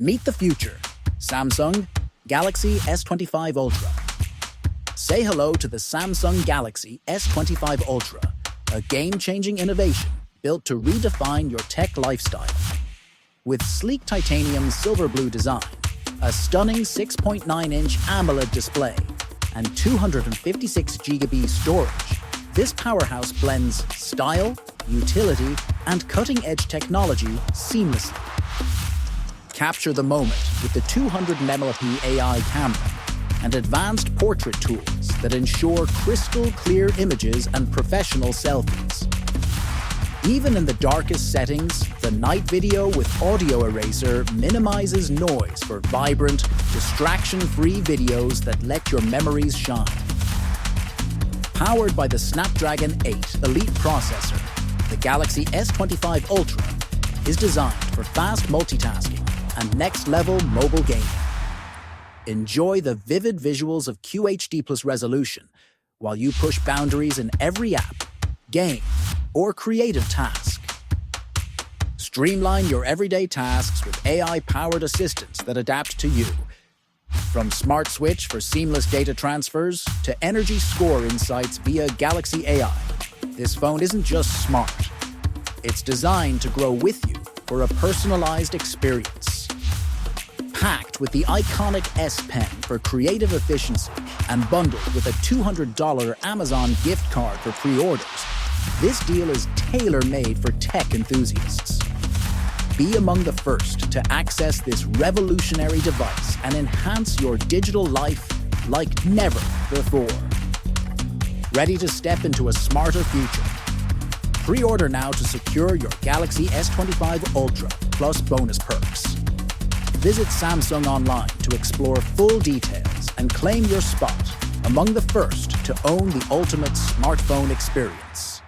Meet the future. Samsung Galaxy S25 Ultra. Say hello to the Samsung Galaxy S25 Ultra, a game-changing innovation built to redefine your tech lifestyle. With sleek titanium silver blue design, a stunning 6.9-inch AMOLED display, and 256 GB storage, this powerhouse blends style, utility, and cutting-edge technology seamlessly. Capture the moment with the 200 megapixel AI camera and advanced portrait tools that ensure crystal-clear images and professional selfies. Even in the darkest settings, the night video with audio eraser minimizes noise for vibrant, distraction-free videos that let your memories shine. Powered by the Snapdragon 8 Elite processor, the Galaxy S25 Ultra is designed for fast multitasking and next-level mobile gaming. Enjoy the vivid visuals of QHD+ resolution while you push boundaries in every app, game, or creative task. Streamline your everyday tasks with AI-powered assistants that adapt to you. From Smart Switch for seamless data transfers to Energy Score insights via Galaxy AI, this phone isn't just smart. It's designed to grow with you for a personalized experience. Packed with the iconic S Pen for creative efficiency and bundled with a $200 Amazon gift card for pre-orders, this deal is tailor-made for tech enthusiasts. Be among the first to access this revolutionary device and enhance your digital life like never before. Ready to step into a smarter future? Pre-order now to secure your Galaxy S25 Ultra plus bonus perks. Visit Samsung online to explore full details and claim your spot among the first to own the ultimate smartphone experience.